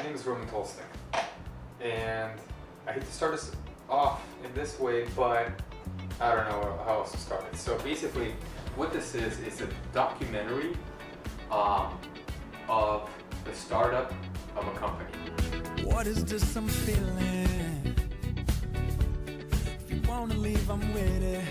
My name is Roman Tolston, and I hate to start us off in this way, but I don't know how else to start it. So basically, what this is a documentary of the startup of a company. What is this I'm feeling? If you wanna leave, I'm with it.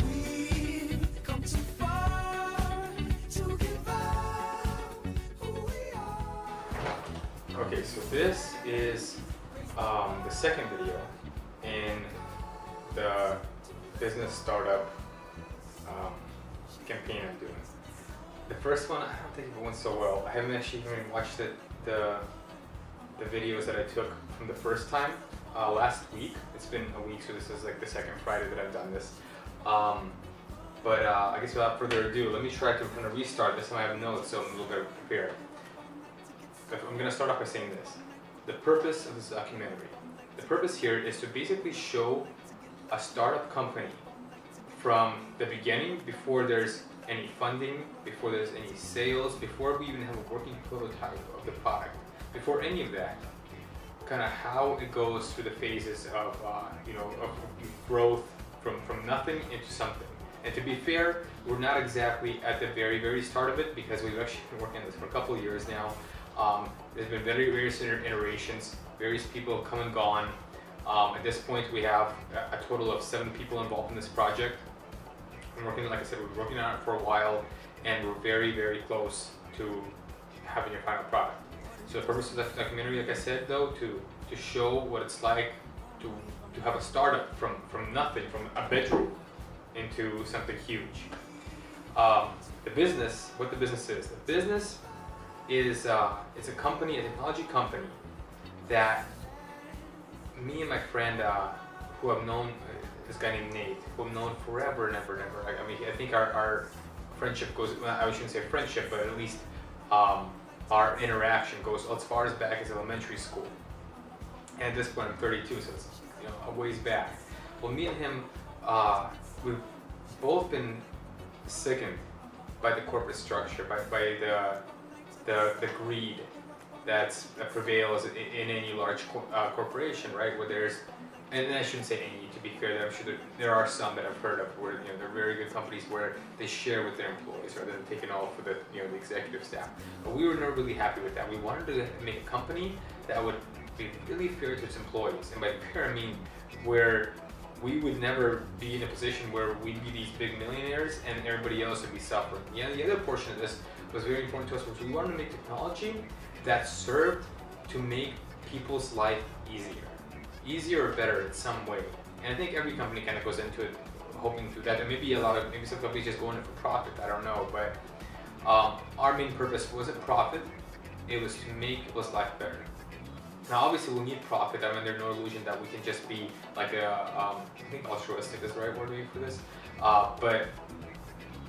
We've come too far to give up who we are. Okay, so this is the second video in the business startup campaign I'm doing. The first one, I don't think it went so well. I haven't actually even watched the videos that I took from the first time last week. It's been a week, so this is like the second Friday that I've done this. But I guess without further ado, let me try to kind of restart. This time I have notes, so I'm a little bit prepared. I'm going to start off by saying this. The purpose of this documentary. The purpose here is to basically show a startup company from the beginning, before there's any funding, before there's any sales, before we even have a working prototype of the product, before any of that, kind of how it goes through the phases of of growth from nothing into something. And to be fair, we're not exactly at the very start of it, because we've actually been working on this for a couple of years now. There's been various iterations, various people have come and gone. At this point, we have a total of 7 people involved in this project. We're working, like I said, we've been working on it for a while, and we're very close to having your final product. So the purpose of the documentary, like I said, though, to show what it's like to have a startup from nothing, from a bedroom into something huge. The business, what the business is. The business is it's a company, a technology company that me and my friend who have known this guy named Nate, who I've known forever and ever. I mean, I think our friendship goes, well, I shouldn't say friendship, but at least our interaction goes as far as back as elementary school. And at this point, I'm 32, so it's a ways back. Well, me and him, we've both been sickened by the corporate structure, by the greed that prevails in any large corporation, right? Where there's, and I shouldn't say any, to be fair, I'm sure there are some that I've heard of where they're very good companies where they share with their employees rather than taking all for the the executive staff. But we were never really happy with that. We wanted to make a company that would be really fair to its employees, and by fair I mean where we would never be in a position where we'd be these big millionaires and everybody else would be suffering. Yeah, the other portion of this was very important to us, was we wanted to make technology that served to make people's life easier or better in some way. And I think every company kind of goes into it hoping to that. And maybe some companies just go in it for profit, I don't know. But our main purpose wasn't profit, it was to make people's life better. Now obviously we'll need profit. I mean, there's no illusion that we can just be like I think altruistic is the right word for this. But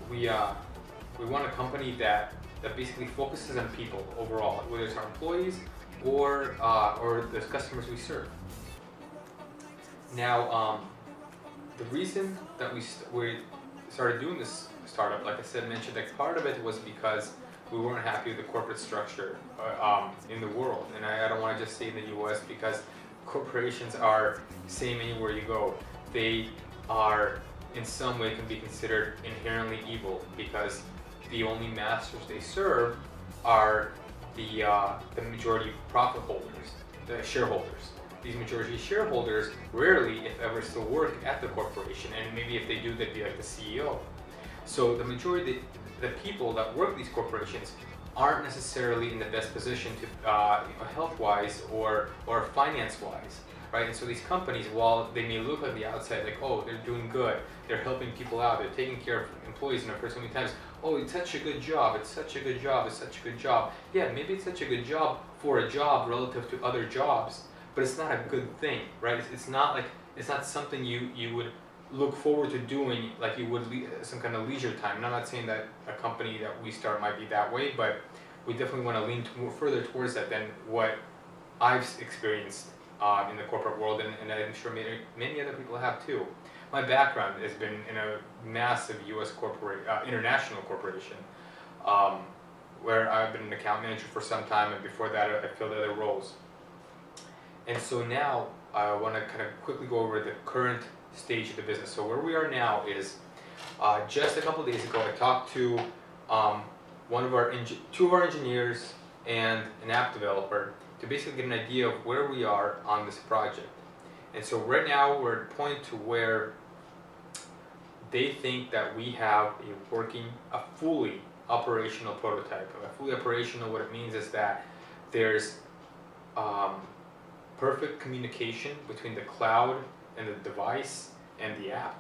we want a company that basically focuses on people overall, whether it's our employees or the customers we serve. Now, the reason that we started doing this startup, like I said, mentioned that part of it was because we weren't happy with the corporate structure in the world. And I don't want to just say in the US, because corporations are same anywhere you go. They are in some way can be considered inherently evil, because the only masters they serve are the majority profit holders, the shareholders. These majority shareholders rarely, if ever, still work at the corporation, and maybe if they do, they'd be like the CEO. So the majority, the people that work these corporations aren't necessarily in the best position to health-wise or finance-wise, right? And so these companies, while they may look on the outside like, oh, they're doing good, they're helping people out, they're taking care of employees, and I've heard so many times, oh, it's such a good job, it's such a good job, it's such a good job. Yeah, maybe it's such a good job for a job relative to other jobs, but it's not a good thing, right? It's not something you would look forward to doing like you would some kind of leisure time. And I'm not saying that a company that we start might be that way, but we definitely want to lean further towards that than what I've experienced in the corporate world, and I'm sure many other people have too. My background has been in a massive U.S. international corporation, where I've been an account manager for some time, and before that I filled other roles. And so now I want to kind of quickly go over the current stage of the business. So where we are now is just a couple days ago I talked to two of our engineers and an app developer to basically get an idea of where we are on this project. And so right now we're at a point to where they think that we have a fully operational prototype. A fully operational, what it means is that there's perfect communication between the cloud and the device and the app.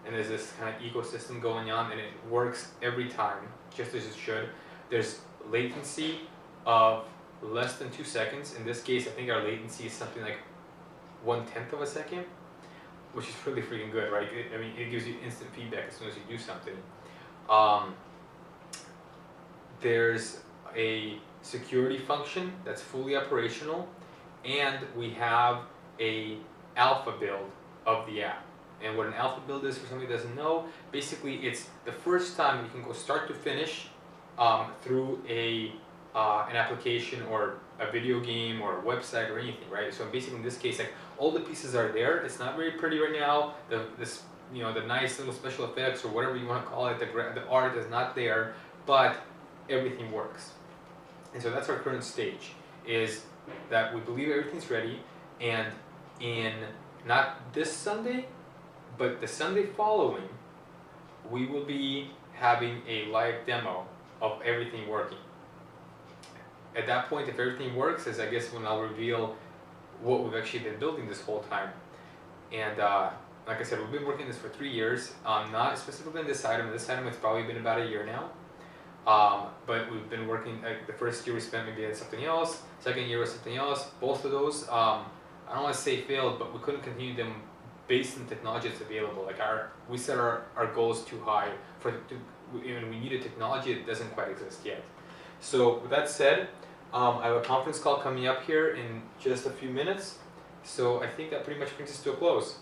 And there's this kind of ecosystem going on, and it works every time, just as it should. There's latency of less than 2 seconds. In this case, I think our latency is something like 1/10 of a second, which is really freaking good, right? It gives you instant feedback as soon as you do something. There's a security function that's fully operational, and we have a alpha build of the app. And what an alpha build is, for somebody who doesn't know, basically it's the first time you can go start to finish through an application or a video game or a website or anything, right? So basically in this case, like, all the pieces are there. It's not very pretty right now. The nice little special effects or whatever you want to call it, the art is not there, but everything works. And so that's our current stage, is that we believe everything's ready, and in not this Sunday, but the Sunday following, we will be having a live demo of everything working. At that point, if everything works, is I guess when I'll reveal what we've actually been building this whole time. And like I said, we've been working this for 3 years, not specifically on this item. This item, it's probably been about a year now. But we've been working, like, the first year we spent maybe on something else, second year was something else. Both of those, I don't want to say failed, but we couldn't continue them based on the technology that's available. Like, we set our goals too high and we needed technology that doesn't quite exist yet. So with that said, I have a conference call coming up here in just a few minutes. So I think that pretty much brings us to a close.